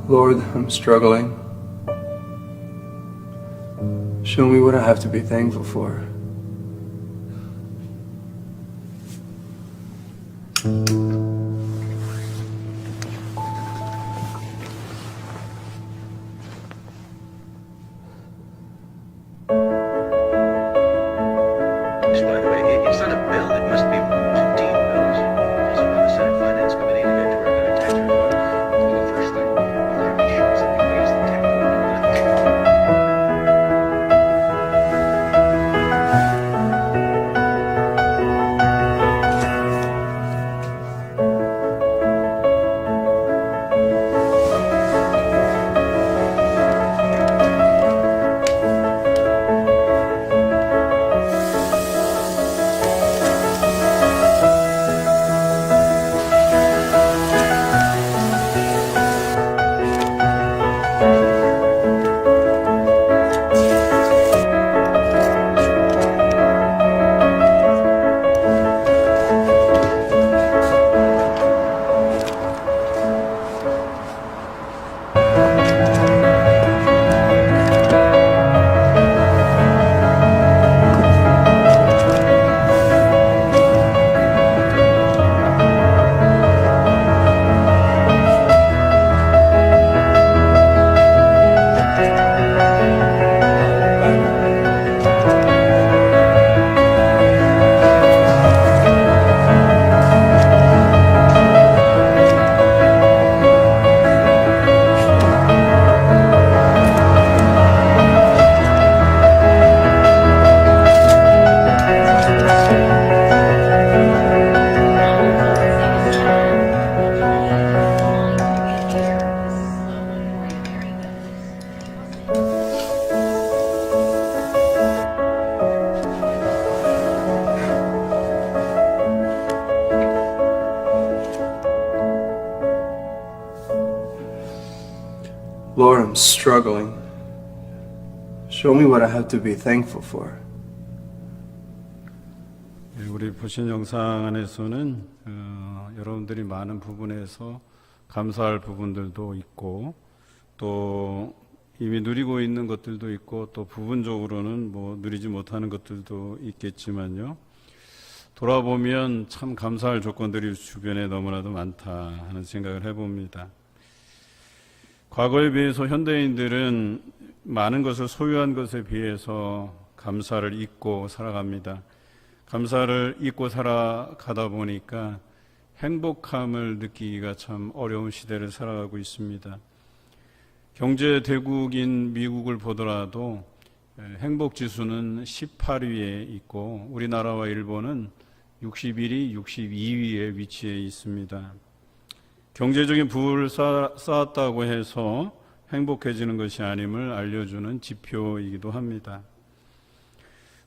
Lord, I'm struggling. Show me what I have to be thankful for. By the way, it's not a bill. It must be 15 bills. Also from the Senate Finance Committee to get to work on a tax reform. Well, the first thing, there are issues that we raised the tax. Lord, I'm struggling. Show me what I have to be thankful for. 우리 보신 영상 안에서는 여러분들이 많은 부분에서 감사할 부분들도 있고 또 이미 누리고 있는 것들도 있고 또 부분적으로는 누리지 못하는 것들도 있겠지만요. 돌아보면 참 감사할 조건들이 주변에 너무나도 많다 하는 생각을 해봅니다. 과거에 비해서 현대인들은 많은 것을 소유한 것에 비해서 감사를 잊고 살아갑니다. 감사를 잊고 살아가다 보니까 행복함을 느끼기가 참 어려운 시대를 살아가고 있습니다. 경제 대국인 미국을 보더라도 행복지수는 18위에 있고 우리나라와 일본은 61위, 62위에 위치해 있습니다. 경제적인 부를 쌓았다고 해서 행복해지는 것이 아님을 알려주는 지표이기도 합니다.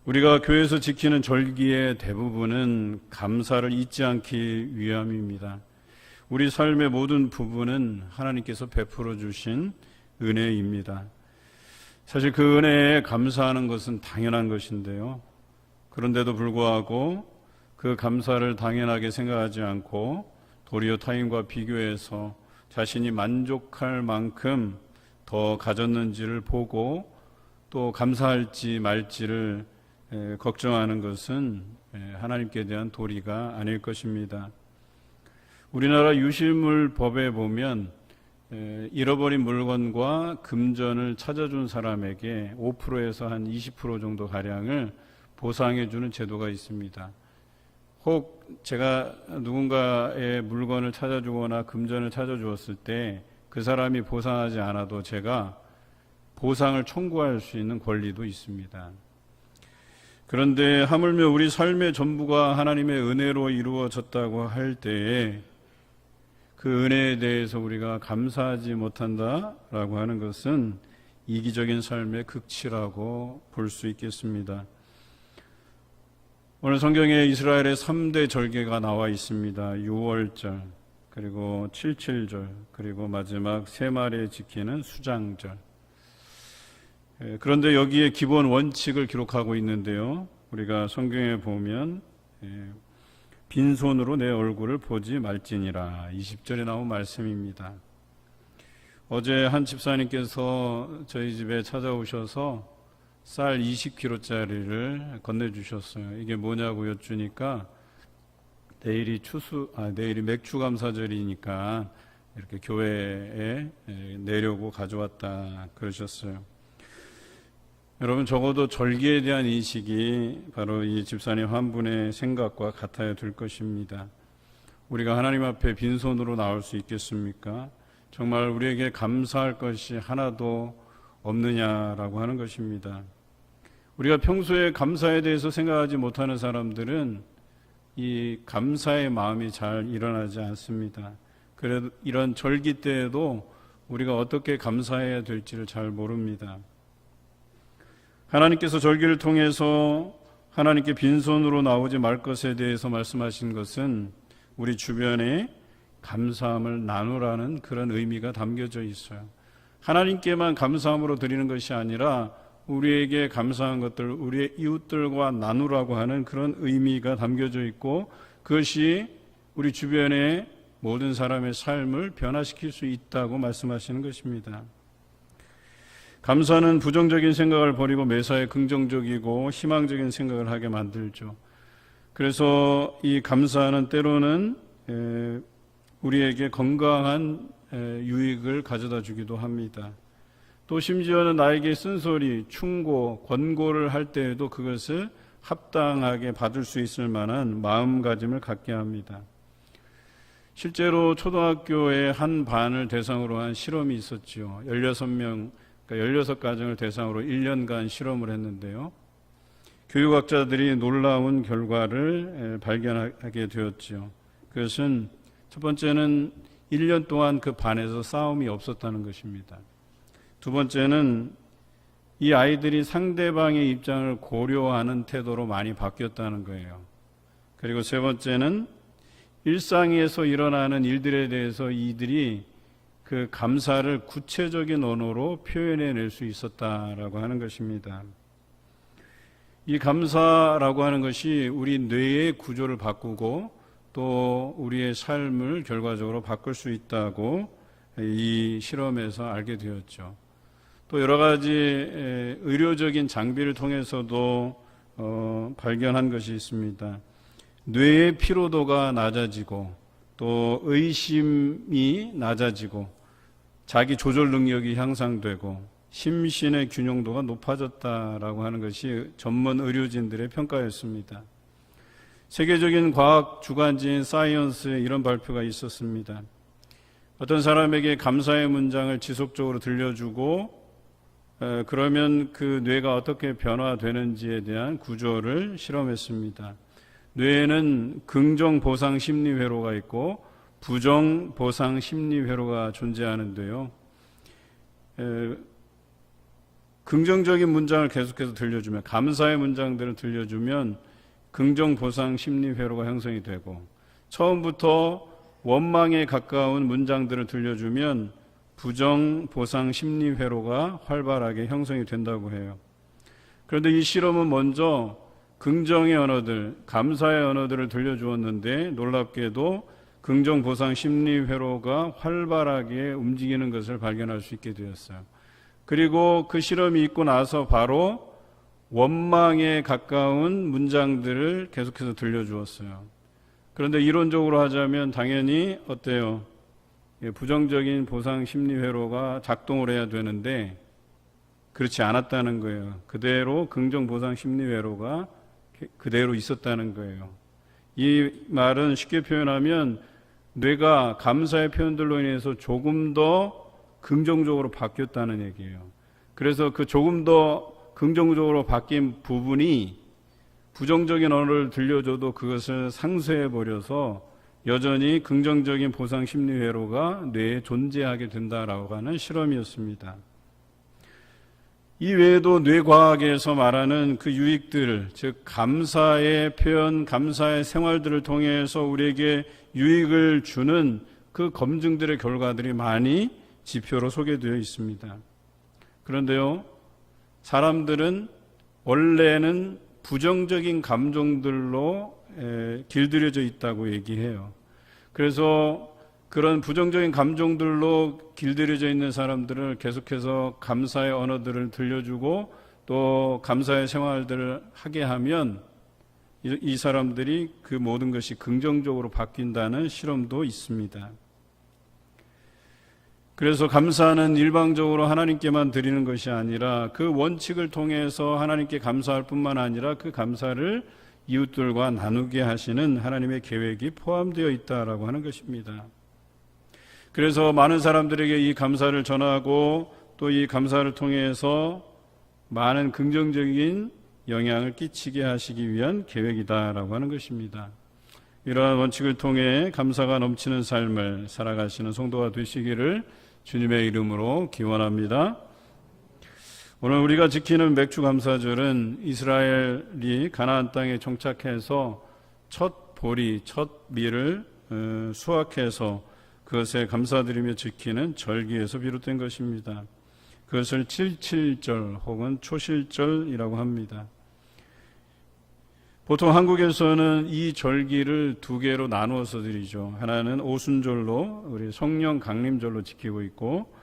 우리가 교회에서 지키는 절기의 대부분은 감사를 잊지 않기 위함입니다. 우리 삶의 모든 부분은 하나님께서 베풀어 주신 은혜입니다. 사실 그 은혜에 감사하는 것은 당연한 것인데요. 그런데도 불구하고 그 감사를 당연하게 생각하지 않고 도리어 타인과 비교해서 자신이 만족할 만큼 더 가졌는지를 보고 또 감사할지 말지를 걱정하는 것은 하나님께 대한 도리가 아닐 것입니다. 우리나라 유실물법에 보면 잃어버린 물건과 금전을 찾아준 사람에게 5%에서 한 20% 정도 가량을 보상해 주는 제도가 있습니다. 혹 제가 누군가의 물건을 찾아주거나 금전을 찾아주었을 때 그 사람이 보상하지 않아도 제가 보상을 청구할 수 있는 권리도 있습니다. 그런데 하물며 우리 삶의 전부가 하나님의 은혜로 이루어졌다고 할 때에 그 은혜에 대해서 우리가 감사하지 못한다라고 하는 것은 이기적인 삶의 극치라고 볼 수 있겠습니다. 오늘 성경에 이스라엘의 3대 절개가 나와 있습니다. 6월절, 그리고 7.7절, 그리고 마지막 세 마리에 지키는 수장절. 그런데 여기에 기본 원칙을 기록하고 있는데요. 우리가 성경에 보면 빈손으로 내 얼굴을 보지 말지니라 20절에 나온 말씀입니다. 어제 한 집사님께서 저희 집에 찾아오셔서 쌀 20kg짜리를 건네주셨어요. 이게 뭐냐고 여쭈니까 내일이 맥주 감사절이니까 이렇게 교회에 내려고 가져왔다 그러셨어요. 여러분, 적어도 절기에 대한 인식이 바로 이 집사님 한 분의 생각과 같아야 될 것입니다. 우리가 하나님 앞에 빈손으로 나올 수 있겠습니까? 정말 우리에게 감사할 것이 하나도 없느냐라고 하는 것입니다. 우리가 평소에 감사에 대해서 생각하지 못하는 사람들은 이 감사의 마음이 잘 일어나지 않습니다. 그래도 이런 절기 때에도 우리가 어떻게 감사해야 될지를 잘 모릅니다. 하나님께서 절기를 통해서 하나님께 빈손으로 나오지 말 것에 대해서 말씀하신 것은 우리 주변에 감사함을 나누라는 그런 의미가 담겨져 있어요. 하나님께만 감사함으로 드리는 것이 아니라 우리에게 감사한 것들, 우리의 이웃들과 나누라고 하는 그런 의미가 담겨져 있고, 그것이 우리 주변의 모든 사람의 삶을 변화시킬 수 있다고 말씀하시는 것입니다. 감사는 부정적인 생각을 버리고 매사에 긍정적이고 희망적인 생각을 하게 만들죠. 그래서 이 감사는 때로는 우리에게 건강한 유익을 가져다 주기도 합니다. 또 심지어는 나에게 쓴소리, 충고, 권고를 할 때에도 그것을 합당하게 받을 수 있을 만한 마음가짐을 갖게 합니다. 실제로 초등학교의 한 반을 대상으로 한 실험이 있었죠. 16명, 그러니까 16가정을 대상으로 1년간 실험을 했는데요. 교육학자들이 놀라운 결과를 발견하게 되었죠. 그것은 첫 번째는 1년 동안 그 반에서 싸움이 없었다는 것입니다. 두 번째는 이 아이들이 상대방의 입장을 고려하는 태도로 많이 바뀌었다는 거예요. 그리고 세 번째는 일상에서 일어나는 일들에 대해서 이들이 그 감사를 구체적인 언어로 표현해낼 수 있었다라고 하는 것입니다. 이 감사라고 하는 것이 우리 뇌의 구조를 바꾸고 또 우리의 삶을 결과적으로 바꿀 수 있다고 이 실험에서 알게 되었죠. 또 여러 가지 의료적인 장비를 통해서도 발견한 것이 있습니다. 뇌의 피로도가 낮아지고 또 의심이 낮아지고 자기 조절 능력이 향상되고 심신의 균형도가 높아졌다라고 하는 것이 전문 의료진들의 평가였습니다. 세계적인 과학 주간지인 사이언스에 이런 발표가 있었습니다. 어떤 사람에게 감사의 문장을 지속적으로 들려주고 그러면 그 뇌가 어떻게 변화되는지에 대한 구조를 실험했습니다. 뇌에는 긍정 보상 심리 회로가 있고 부정 보상 심리 회로가 존재하는데요. 긍정적인 문장을 계속해서 들려주면, 감사의 문장들을 들려주면 긍정 보상 심리 회로가 형성이 되고, 처음부터 원망에 가까운 문장들을 들려주면 부정 보상 심리 회로가 활발하게 형성이 된다고 해요. 그런데 이 실험은 먼저 긍정의 언어들, 감사의 언어들을 들려주었는데 놀랍게도 긍정 보상 심리 회로가 활발하게 움직이는 것을 발견할 수 있게 되었어요. 그리고 그 실험이 있고 나서 바로 원망에 가까운 문장들을 계속해서 들려주었어요. 그런데 이론적으로 하자면 당연히 어때요? 부정적인 보상 심리 회로가 작동을 해야 되는데 그렇지 않았다는 거예요. 그대로 긍정 보상 심리 회로가 그대로 있었다는 거예요. 이 말은 쉽게 표현하면 뇌가 감사의 표현들로 인해서 조금 더 긍정적으로 바뀌었다는 얘기예요. 그래서 그 조금 더 긍정적으로 바뀐 부분이 부정적인 언어를 들려줘도 그것을 상쇄해버려서 여전히 긍정적인 보상 심리 회로가 뇌에 존재하게 된다라고 하는 실험이었습니다. 이 외에도 뇌과학에서 말하는 그 유익들, 즉 감사의 표현, 감사의 생활들을 통해서 우리에게 유익을 주는 그 검증들의 결과들이 많이 지표로 소개되어 있습니다. 그런데요, 사람들은 원래는 부정적인 감정들로 길들여져 있다고 얘기해요. 그래서 그런 부정적인 감정들로 길들여져 있는 사람들을 계속해서 감사의 언어들을 들려주고 또 감사의 생활들을 하게 하면 이 사람들이 그 모든 것이 긍정적으로 바뀐다는 실험도 있습니다. 그래서 감사는 일방적으로 하나님께만 드리는 것이 아니라 그 원칙을 통해서 하나님께 감사할 뿐만 아니라 그 감사를 이웃들과 나누게 하시는 하나님의 계획이 포함되어 있다라고 하는 것입니다. 그래서 많은 사람들에게 이 감사를 전하고 또 이 감사를 통해서 많은 긍정적인 영향을 끼치게 하시기 위한 계획이다라고 하는 것입니다. 이러한 원칙을 통해 감사가 넘치는 삶을 살아가시는 성도가 되시기를 주님의 이름으로 기원합니다. 오늘 우리가 지키는 맥주감사절은 이스라엘이 가나안 땅에 정착해서 첫 보리, 첫 밀을 수확해서 그것에 감사드리며 지키는 절기에서 비롯된 것입니다. 그것을 칠칠절 혹은 초실절이라고 합니다. 보통 한국에서는 이 절기를 두 개로 나누어서 드리죠. 하나는 오순절로 우리 성령 강림절로 지키고 있고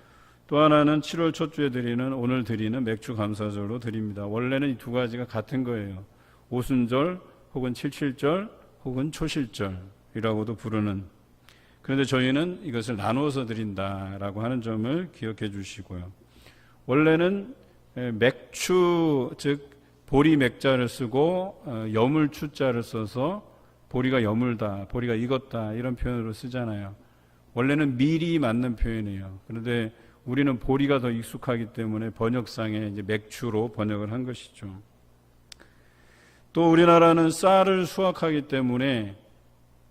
또 하나는 7월 첫 주에 드리는 오늘 드리는 맥주 감사절로 드립니다. 원래는 이 두 가지가 같은 거예요. 오순절 혹은 칠칠절 혹은 초실절이라고도 부르는. 그런데 저희는 이것을 나누어서 드린다라고 하는 점을 기억해 주시고요. 원래는 맥추 즉 보리 맥자를 쓰고 여물 추자를 써서 보리가 여물다, 보리가 익었다 이런 표현으로 쓰잖아요. 원래는 밀이 맞는 표현이에요. 그런데 우리는 보리가 더 익숙하기 때문에 번역상에 이제 맥추로 번역을 한 것이죠. 또 우리나라는 쌀을 수확하기 때문에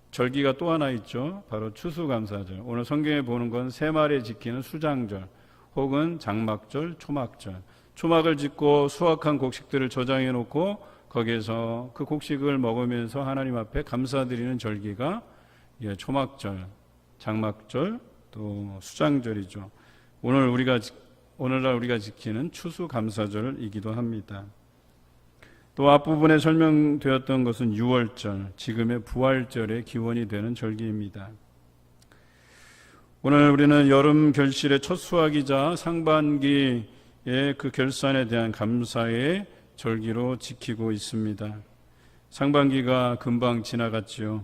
절기가 또 하나 있죠. 바로 추수감사절. 오늘 성경에 보는 건 새말에 지키는 수장절 혹은 장막절, 초막절. 초막을 짓고 수확한 곡식들을 저장해 놓고 거기에서 그 곡식을 먹으면서 하나님 앞에 감사드리는 절기가 초막절, 장막절, 또 수장절이죠. 오늘날 우리가 지키는 추수감사절이기도 합니다. 또 앞부분에 설명되었던 것은 유월절, 지금의 부활절의 기원이 되는 절기입니다. 오늘 우리는 여름 결실의 첫 수확이자 상반기의 그 결산에 대한 감사의 절기로 지키고 있습니다. 상반기가 금방 지나갔지요.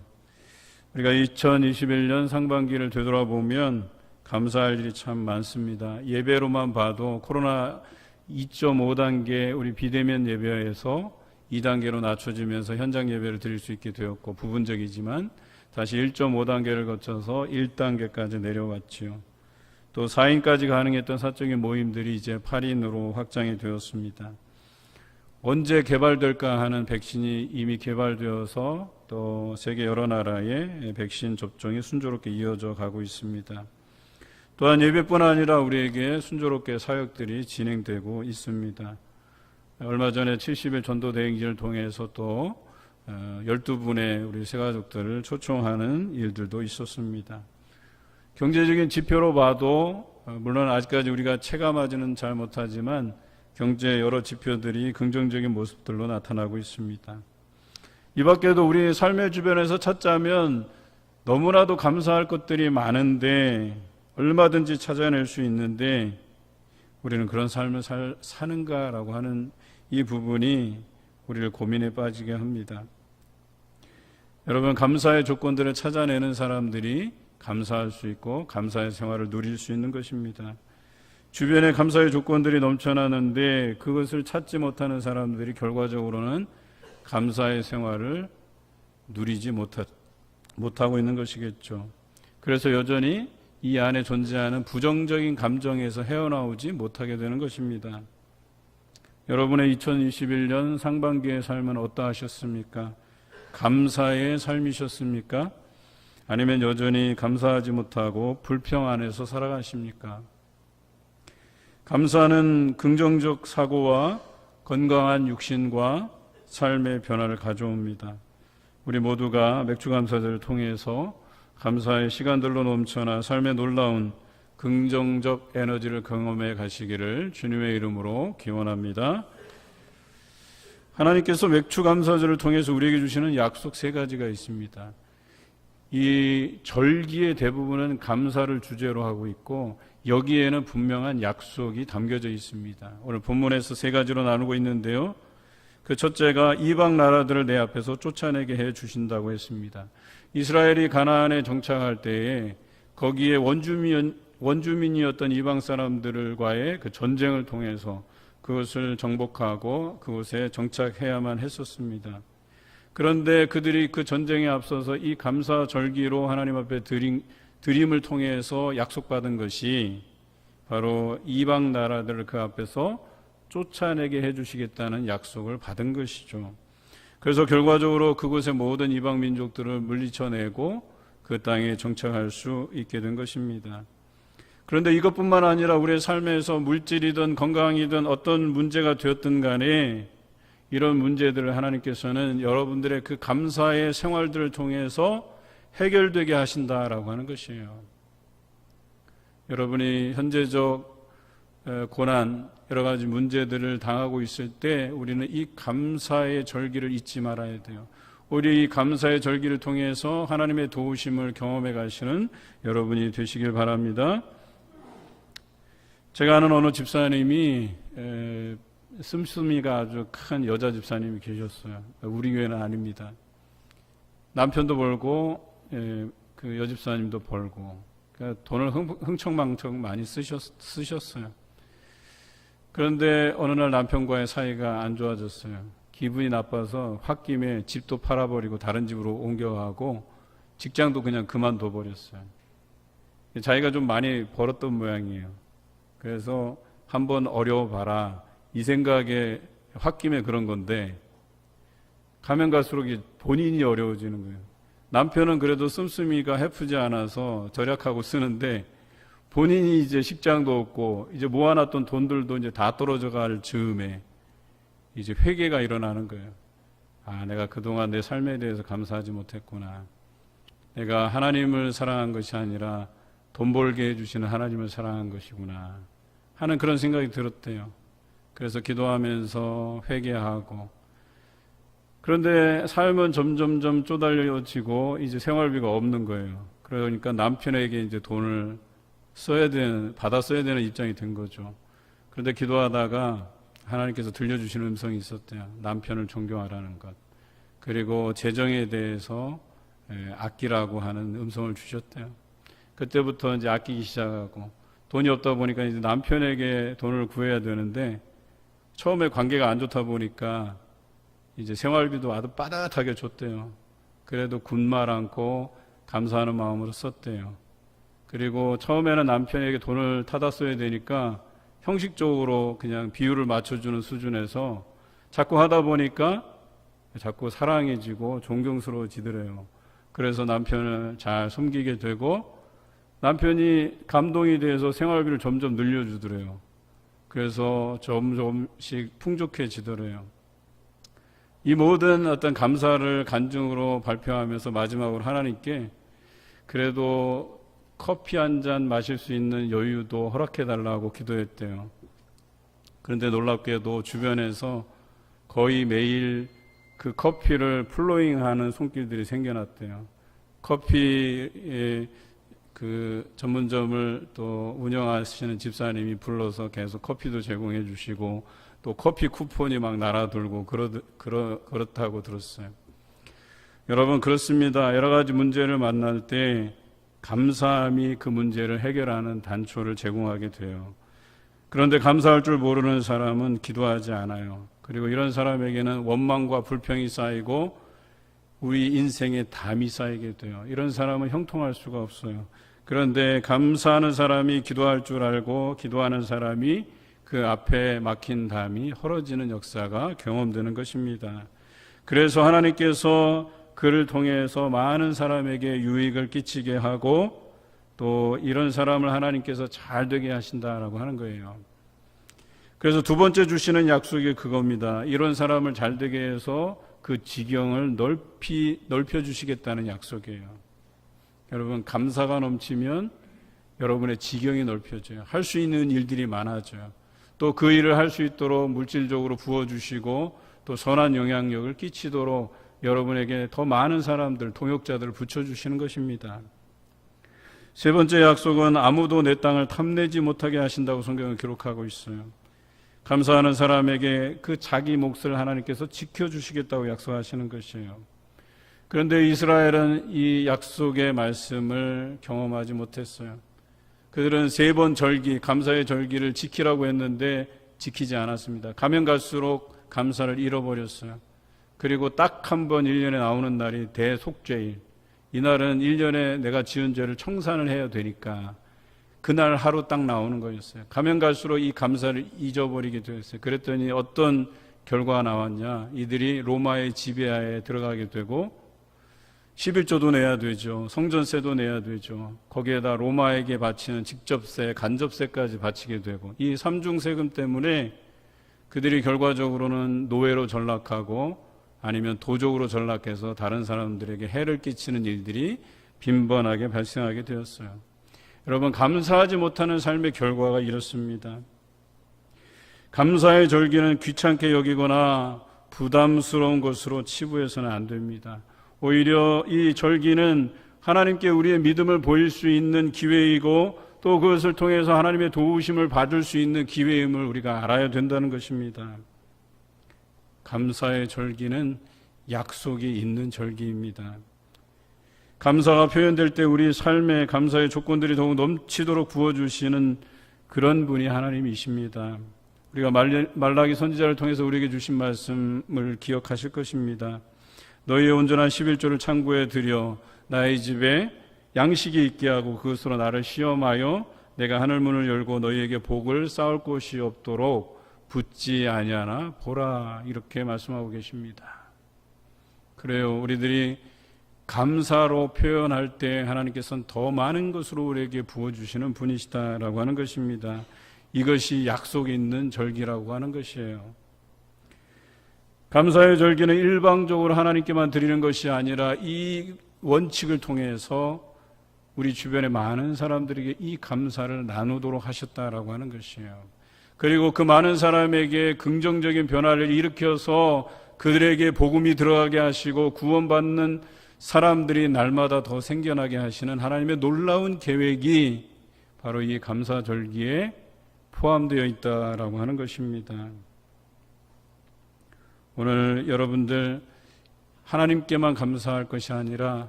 우리가 2021년 상반기를 되돌아보면 감사할 일이 참 많습니다. 예배로만 봐도 코로나 2.5단계 우리 비대면 예배에서 2단계로 낮춰지면서 현장 예배를 드릴 수 있게 되었고 부분적이지만 다시 1.5단계를 거쳐서 1단계까지 내려왔지요. 또 4인까지 가능했던 사적인 모임들이 이제 8인으로 확장이 되었습니다. 언제 개발될까 하는 백신이 이미 개발되어서 또 세계 여러 나라의 백신 접종이 순조롭게 이어져 가고 있습니다. 또한 예배뿐 아니라 우리에게 순조롭게 사역들이 진행되고 있습니다. 얼마 전에 70일 전도 대행진을 통해서 또 12분의 우리 새가족들을 초청하는 일들도 있었습니다. 경제적인 지표로 봐도 물론 아직까지 우리가 체감하지는 잘 못하지만 경제 여러 지표들이 긍정적인 모습들로 나타나고 있습니다. 이 밖에도 우리 삶의 주변에서 찾자면 너무나도 감사할 것들이 많은데 얼마든지 찾아낼 수 있는데 우리는 그런 삶을 사는가라고 하는 이 부분이 우리를 고민에 빠지게 합니다. 여러분, 감사의 조건들을 찾아내는 사람들이 감사할 수 있고 감사의 생활을 누릴 수 있는 것입니다. 주변에 감사의 조건들이 넘쳐나는데 그것을 찾지 못하는 사람들이 결과적으로는 감사의 생활을 누리지 못하고 있는 것이겠죠. 그래서 여전히 이 안에 존재하는 부정적인 감정에서 헤어나오지 못하게 되는 것입니다. 여러분의 2021년 상반기의 삶은 어떠하셨습니까? 감사의 삶이셨습니까? 아니면 여전히 감사하지 못하고 불평 안에서 살아가십니까? 감사는 긍정적 사고와 건강한 육신과 삶의 변화를 가져옵니다. 우리 모두가 맥주감사절을 통해서 감사의 시간들로 넘쳐나 삶의 놀라운 긍정적 에너지를 경험해 가시기를 주님의 이름으로 기원합니다. 하나님께서 맥주감사절을 통해서 우리에게 주시는 약속 3가지가 있습니다. 이 절기의 대부분은 감사를 주제로 하고 있고 여기에는 분명한 약속이 담겨져 있습니다. 오늘 본문에서 세 가지로 나누고 있는데요. 그 첫째가 이방 나라들을 내 앞에서 쫓아내게 해 주신다고 했습니다. 이스라엘이 가나안에 정착할 때에 거기에 원주민이었던 이방 사람들과의 그 전쟁을 통해서 그것을 정복하고 그곳에 정착해야만 했었습니다. 그런데 그들이 그 전쟁에 앞서서 이 감사 절기로 하나님 앞에 드림을 통해서 약속받은 것이 바로 이방 나라들을 그 앞에서 쫓아내게 해주시겠다는 약속을 받은 것이죠. 그래서 결과적으로 그곳의 모든 이방 민족들을 물리쳐내고 그 땅에 정착할 수 있게 된 것입니다. 그런데 이것뿐만 아니라 우리의 삶에서 물질이든 건강이든 어떤 문제가 되었든 간에 이런 문제들을 하나님께서는 여러분들의 그 감사의 생활들을 통해서 해결되게 하신다라고 하는 것이에요. 여러분이 현재적 고난, 여러 가지 문제들을 당하고 있을 때 우리는 이 감사의 절기를 잊지 말아야 돼요. 우리 이 감사의 절기를 통해서 하나님의 도우심을 경험해 가시는 여러분이 되시길 바랍니다. 제가 아는 어느 집사님이 씀씀이가 아주 큰 여자 집사님이 계셨어요. 우리 교회는 아닙니다. 남편도 벌고 그 여집사님도 벌고 그러니까 돈을 흥청망청 많이 쓰셨어요. 그런데 어느 날 남편과의 사이가 안 좋아졌어요. 기분이 나빠서 홧김에 집도 팔아버리고 다른 집으로 옮겨가고 직장도 그냥 그만둬 버렸어요. 자기가 좀 많이 벌었던 모양이에요. 그래서 한번 어려워봐라 이 생각에 홧김에 그런 건데 가면 갈수록 본인이 어려워지는 거예요. 남편은 그래도 씀씀이가 해프지 않아서 절약하고 쓰는데 본인이 이제 식장도 없고 이제 모아놨던 돈들도 이제 다 떨어져 갈 즈음에 이제 회개가 일어나는 거예요. 아, 내가 그동안 내 삶에 대해서 감사하지 못했구나. 내가 하나님을 사랑한 것이 아니라 돈 벌게 해주시는 하나님을 사랑한 것이구나 하는 그런 생각이 들었대요. 그래서 기도하면서 회개하고 그런데 삶은 점점점 쪼달려지고 이제 생활비가 없는 거예요. 그러니까 남편에게 이제 돈을 받아 써야 되는 입장이 된 거죠. 그런데 기도하다가 하나님께서 들려주시는 음성이 있었대요. 남편을 존경하라는 것. 그리고 재정에 대해서 아끼라고 하는 음성을 주셨대요. 그때부터 이제 아끼기 시작하고 돈이 없다 보니까 이제 남편에게 돈을 구해야 되는데 처음에 관계가 안 좋다 보니까 이제 생활비도 아주 빠듯하게 줬대요. 그래도 군말 않고 감사하는 마음으로 썼대요. 그리고 처음에는 남편에게 돈을 타다 써야 되니까 형식적으로 그냥 비율을 맞춰주는 수준에서 자꾸 하다 보니까 자꾸 사랑해지고 존경스러워지더래요. 그래서 남편을 잘 섬기게 되고 남편이 감동이 돼서 생활비를 점점 늘려주더래요. 그래서 조금씩 풍족해지더래요. 이 모든 어떤 감사를 간증으로 발표하면서 마지막으로 하나님께 그래도 커피 한 잔 마실 수 있는 여유도 허락해달라고 기도했대요. 그런데 놀랍게도 주변에서 거의 매일 그 커피를 플로잉하는 손길들이 생겨났대요. 커피의 그 전문점을 또 운영하시는 집사님이 불러서 계속 커피도 제공해 주시고 또 커피 쿠폰이 막 날아들고 그렇다고 들었어요. 여러분 그렇습니다. 여러 가지 문제를 만날 때 감사함이 그 문제를 해결하는 단초를 제공하게 돼요. 그런데 감사할 줄 모르는 사람은 기도하지 않아요. 그리고 이런 사람에게는 원망과 불평이 쌓이고 우리 인생에 담이 쌓이게 돼요. 이런 사람은 형통할 수가 없어요. 그런데 감사하는 사람이 기도할 줄 알고 기도하는 사람이 그 앞에 막힌 담이 헐어지는 역사가 경험되는 것입니다. 그래서 하나님께서 그를 통해서 많은 사람에게 유익을 끼치게 하고 또 이런 사람을 하나님께서 잘 되게 하신다라고 하는 거예요. 그래서 두 번째 주시는 약속이 그겁니다. 이런 사람을 잘 되게 해서 그 지경을 넓혀주시겠다는 약속이에요. 여러분 감사가 넘치면 여러분의 지경이 넓혀져요. 할 수 있는 일들이 많아져요. 또 그 일을 할 수 있도록 물질적으로 부어주시고 또 선한 영향력을 끼치도록 여러분에게 더 많은 사람들, 동역자들을 붙여주시는 것입니다. 세 번째 약속은 아무도 내 땅을 탐내지 못하게 하신다고 성경은 기록하고 있어요. 감사하는 사람에게 그 자기 몫을 하나님께서 지켜주시겠다고 약속하시는 것이에요. 그런데 이스라엘은 이 약속의 말씀을 경험하지 못했어요. 그들은 3번 절기, 감사의 절기를 지키라고 했는데 지키지 않았습니다. 가면 갈수록 감사를 잃어버렸어요. 그리고 딱 한 번 1년에 나오는 날이 대속죄일. 이날은 1년에 내가 지은 죄를 청산을 해야 되니까 그날 하루 딱 나오는 거였어요. 가면 갈수록 이 감사를 잊어버리게 되었어요. 그랬더니 어떤 결과가 나왔냐. 이들이 로마의 지배하에 들어가게 되고 11조도 내야 되죠. 성전세도 내야 되죠. 거기에다 로마에게 바치는 직접세, 간접세까지 바치게 되고 이 삼중세금 때문에 그들이 결과적으로는 노예로 전락하고 아니면 도적으로 전락해서 다른 사람들에게 해를 끼치는 일들이 빈번하게 발생하게 되었어요. 여러분, 감사하지 못하는 삶의 결과가 이렇습니다. 감사의 절기는 귀찮게 여기거나 부담스러운 것으로 치부해서는 안 됩니다. 오히려 이 절기는 하나님께 우리의 믿음을 보일 수 있는 기회이고 또 그것을 통해서 하나님의 도우심을 받을 수 있는 기회임을 우리가 알아야 된다는 것입니다. 감사의 절기는 약속이 있는 절기입니다. 감사가 표현될 때 우리 삶의 감사의 조건들이 더욱 넘치도록 부어주시는 그런 분이 하나님이십니다. 우리가 말라기 선지자를 통해서 우리에게 주신 말씀을 기억하실 것입니다. 너희의 온전한 11조를 창고에 들여 나의 집에 양식이 있게 하고 그것으로 나를 시험하여 내가 하늘문을 열고 너희에게 복을 쌓을 곳이 없도록 붙지 아니하나 보라, 이렇게 말씀하고 계십니다. 그래요. 우리들이 감사로 표현할 때 하나님께서는 더 많은 것으로 우리에게 부어주시는 분이시다라고 하는 것입니다. 이것이 약속이 있는 절기라고 하는 것이에요. 감사의 절기는 일방적으로 하나님께만 드리는 것이 아니라 이 원칙을 통해서 우리 주변의 많은 사람들에게 이 감사를 나누도록 하셨다라고 하는 것이에요. 그리고 그 많은 사람에게 긍정적인 변화를 일으켜서 그들에게 복음이 들어가게 하시고 구원받는 사람들이 날마다 더 생겨나게 하시는 하나님의 놀라운 계획이 바로 이 감사절기에 포함되어 있다라고 하는 것입니다. 오늘 여러분들 하나님께만 감사할 것이 아니라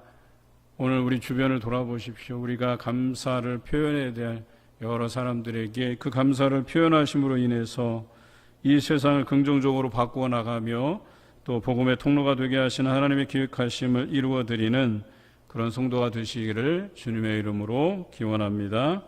오늘 우리 주변을 돌아보십시오. 우리가 감사를 표현해야 될 여러 사람들에게 그 감사를 표현하심으로 인해서 이 세상을 긍정적으로 바꾸어 나가며 또 복음의 통로가 되게 하시는 하나님의 기획하심을 이루어드리는 그런 성도가 되시기를 주님의 이름으로 기원합니다.